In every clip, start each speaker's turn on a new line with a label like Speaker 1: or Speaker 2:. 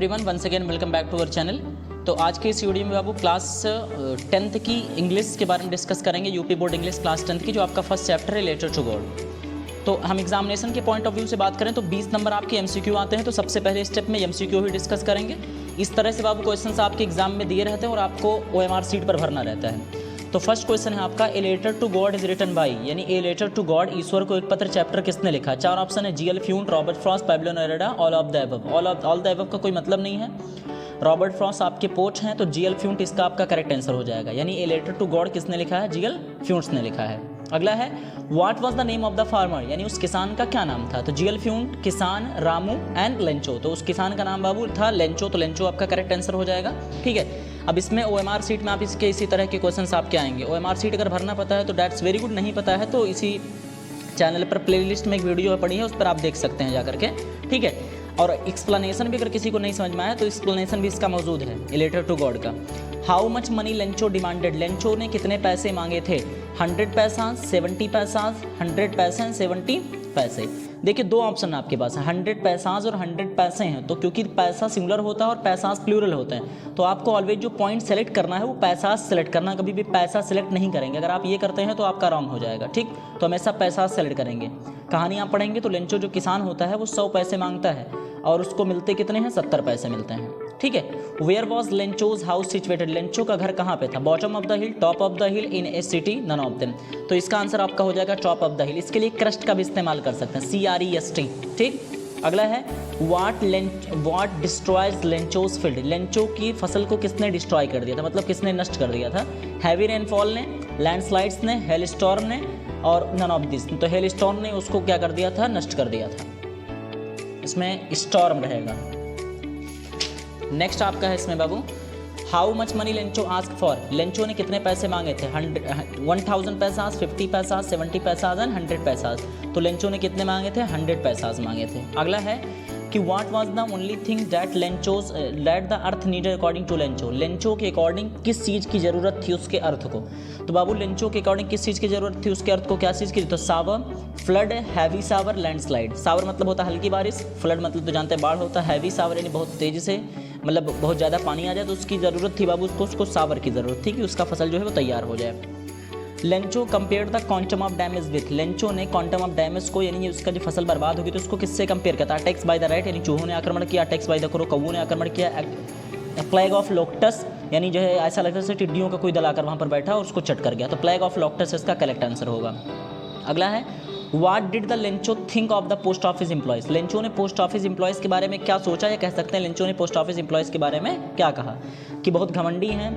Speaker 1: Everyone, once again welcome back to our channel. तो आज के इस वीडियो में बाबू क्लास 10th की इंग्लिश के बारे में डिस्कस करेंगे। UP board English class 10th की जो आपका फर्स्ट चैप्टर है लेटर टू गॉड। तो हम एग्जामिनेशन के पॉइंट ऑफ व्यू से बात करें तो 20 नंबर आपके एमसीक्यू आते हैं। तो सबसे पहले स्टेप में एमसीक्यू ही डिस्कस करेंगे। इस तरह से बाबू क्वेश्चंस आपके एग्जाम में दिए रहते हैं और आपको ओएमआर सीट पर भरना रहता है। तो फर्स्ट क्वेश्चन है आपका, a letter to God is written by, यानी ए लेटर टू गॉड, ईश्वर को एक पत्र चैप्टर किसने लिखा। चार ऑप्शन है, GL Fuentes, Robert Frost, Pablo Neruda, all of the above. All the above का कोई मतलब नहीं है। रॉबर्ट फ्रॉस्ट आपके पोच हैं तो जीएल फ्यूंट इसका आपका करेक्ट आंसर हो जाएगा। यानी ए लेटर टू गॉड किसने लिखा है, जीएल फ्यूंट्स ने लिखा है। अगला है, what was the name of the farmer, यानी उस किसान का क्या नाम था। तो जीएल फ्यूंट, किसान, रामू एंड लेंचो। तो उस किसान का नाम बाबू था लेंचो, तो लेंचो आपका करेक्ट आंसर हो जाएगा। ठीक है, अब इसमें ओएमआर सीट में आप इसके इसी तरह के क्वेश्चंस आपके आएंगे। ओएमआर सीट अगर भरना पता है तो दैट्स वेरी गुड, नहीं पता है तो इसी चैनल पर प्लेलिस्ट में एक वीडियो पड़ी है, उस पर आप देख सकते हैं जाकर के। ठीक है, और एक्सप्लेनेशन भी अगर किसी को नहीं समझ में आया तो एक्सप्लेनेशन भी इसका मौजूद है ए लेटर टू गॉड का। How much money Lencho demanded, Lencho ने कितने पैसे मांगे थे। 100 पैसा, 70 पैसा, 100 पैसे, 70 पैसे। देखिए दो ऑप्शन आपके पास है, 100 पैसाज और 100 पैसे हैं। तो क्योंकि पैसा सिंगुलर होता है और पैसाज प्लूरल होते हैं, तो आपको ऑलवेज जो पॉइंट सेलेक्ट करना है वो पैसाज सेलेक्ट करना, कभी भी पैसा सेलेक्ट नहीं करेंगे। अगर आप ये करते हैं तो आपका रॉन्ग हो जाएगा। ठीक, तो हमेशा पैसाज सेलेक्ट करेंगे। कहानी आप पढ़ेंगे तो लेंचो जो किसान होता है वो 100 पैसे मांगता है और उसको मिलते कितने हैं, 70 पैसे मिलते हैं। ठीक है, where was Lencho's house situated, Lencho का घर कहाँ पे था। Bottom of the hill, top of the hill, in a city, none of them. तो इसका आंसर आपका हो जाएगा टॉप ऑफ द हिल। इसके लिए क्रस्ट का भी इस्तेमाल कर सकते हैं, CREST। ठीक, अगला है, what destroys Lencho's field, Lencho की फसल को किसने डिस्ट्रॉय कर दिया था, मतलब किसने नष्ट कर दिया था। हैवी रेनफॉल ने, लैंडस्लाइड्स ने, हेल स्टॉर्म ने, और नन ऑफ दिस। तो हेल स्टॉर्म ने उसको क्या कर दिया था, नष्ट कर दिया था। इसमें स्टॉर्म रहेगा। नेक्स्ट आपका है इसमें बाबू, how much money Lencho ask for, Lencho ने कितने पैसे मांगे थे। 1000 पैसा, 50 पैसा, 70 पैसा एंड 100 पैसा। तो लेंचो ने कितने मांगे थे, 100 पैसा मांगे थे। अगला है कि what was the only thing that Lencho's that the earth needed according to Lencho, Lencho के अकॉर्डिंग किस चीज़ की ज़रूरत थी उसके अर्थ को। तो बाबू लेंचो के अकॉर्डिंग किस चीज़ की ज़रूरत थी उसके अर्थ को, क्या चीज़ की। तो सावर, फ्लड, हैवी सावर, लैंडस्लाइड। सावर मतलब होता है हल्की बारिश, फ्लड मतलब तो जानते हैं बाढ़ होता है, हैवी सावर यानी बहुत तेज़ी से मतलब बहुत ज़्यादा पानी आ जाए, तो उसकी ज़रूरत थी बाबू उसको सावर की ज़रूरत थी कि उसका फसल जो है वो तैयार हो जाए। Lencho compare the quantum of damage with, Lencho ने क्वांटम ऑफ डैमेज को, यानी उसका जो फसल बर्बाद होगी तो उसको किससे कंपेयर करता है। अटैक्स बाय द रैट, यानी चूहों ने आक्रमण किया। अटैक्स बाय द क्रो, कौवों ने आक्रमण किया। प्लेग ऑफ लोक्टस, यानी जो है ऐसा लगता है टिड्डियों का कोई दल आकर वहाँ पर बैठा और उसको चट कर गया। तो प्लेग ऑफ लोक्टस इसका करेक्ट आंसर होगा। अगला है, what did the Lencho think of the post office employees, Lencho ने पोस्ट ऑफिस एम्प्लॉयज़ के बारे में क्या सोचा, या कह सकते हैं लेंचो ने पोस्ट ऑफिस एम्प्लॉयज़ के बारे में क्या कहा कि बहुत घमंडी हैं,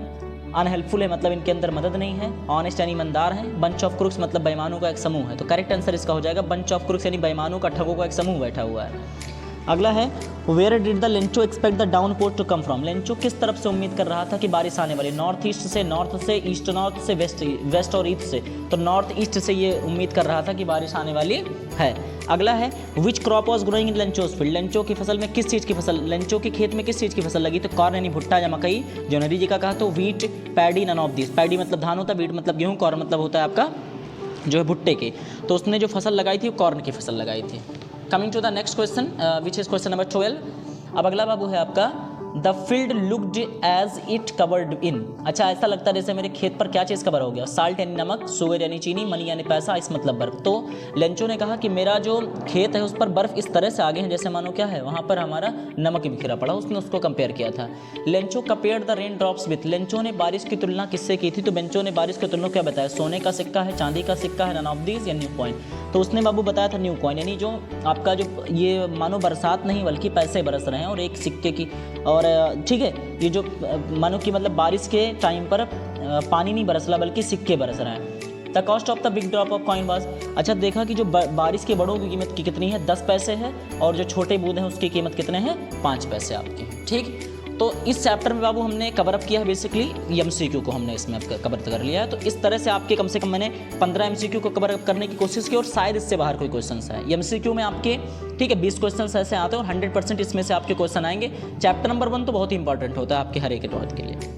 Speaker 1: अनहेल्पफुल है मतलब इनके अंदर मदद नहीं है, ऑनेस्ट यानी ईमानदार हैं, बंच ऑफ क्रुक्स मतलब बेईमानों का एक समूह है। तो करेक्ट आंसर इसका हो जाएगा बंच ऑफ क्रुक्स, यानी बेईमानों का, ठगों का एक समूह बैठा हुआ है। अगला है, where did the Lencho expect the downpour to come from, Lencho किस तरफ से उम्मीद कर रहा था कि बारिश आने वाली। नॉर्थ ईस्ट से, नॉर्थ से, ईस्ट नॉर्थ से, वेस्ट और ईस्ट से। तो नॉर्थ ईस्ट से ये उम्मीद कर रहा था कि बारिश आने वाली है। अगला है, which crop was growing in Lencho's field, Lencho की फसल में किस चीज़ की फसल, लेंचो के खेत में किस चीज़ की फसल लगी। तो कॉर्न यानी भुट्टा या मकई, जो नदी जी का कहा। तो wheat, paddy, none of this. Paddy मतलब धान होता है, वीट मतलब गेहूँ, कॉर्न मतलब होता है आपका जो है भुट्टे के। तो उसने जो फसल लगाई थी वो कॉर्न की फसल लगाई थी। Coming to the next question which is question number 12। अब अगला बाबू है आपका, the field looked as it covered in, अच्छा ऐसा लगता है जैसे मेरे खेत पर क्या चीज़ कवर हो गया। साल्ट यानी नमक, शुगर यानी चीनी, मनी यानी पैसा, इस मतलब बर्फ। तो लेंचो ने कहा कि मेरा जो खेत है उस पर बर्फ इस तरह से आ गए हैं जैसे मानो क्या है वहाँ पर हमारा नमक बिखरा पड़ा, उसने उसको कंपेयर किया था। Lencho compare the rain drops with, Lencho ने बारिश की तुलना किससे की थी। तो बेंचो ने बारिश की तुलना क्या बताया, सोने का सिक्का है, चांदी का सिक्का है, नन ऑफ दीज या न्यू कॉइन। तो उसने बाबू बताया था न्यू कॉइन, यानी जो आपका जो ये मानो बरसात नहीं बल्कि पैसे बरस रहे हैं और एक सिक्के की। और ठीक है, ये जो मानो कि मतलब बारिश के टाइम पर पानी नहीं बरस रहा बल्कि सिक्के बरस रहे हैं। The cost of the big drop of coin was, अच्छा देखा कि जो बारिश के बड़ों की कीमत कितनी है, 10 पैसे है, और जो छोटे बूंद हैं उसकी कीमत कितने हैं, 5 पैसे आपके। ठीक, तो इस चैप्टर में बाबू हमने कवर अप किया है बेसिकली एमसीक्यू को हमने इसमें कवर कर लिया है। तो इस तरह से आपके कम से कम मैंने 15 एमसीक्यू को कवर अप करने की कोशिश की और शायद इससे बाहर कोई क्वेश्चन है एमसीक्यू में आपके। ठीक है, 20 क्वेश्चन ऐसे आते हैं और 100% इसमें से आपके क्वेश्चन आएंगे। चैप्टर नंबर 1 तो बहुत ही इंपॉर्टेंट होता है आपके हर एक के लिए। ठीक।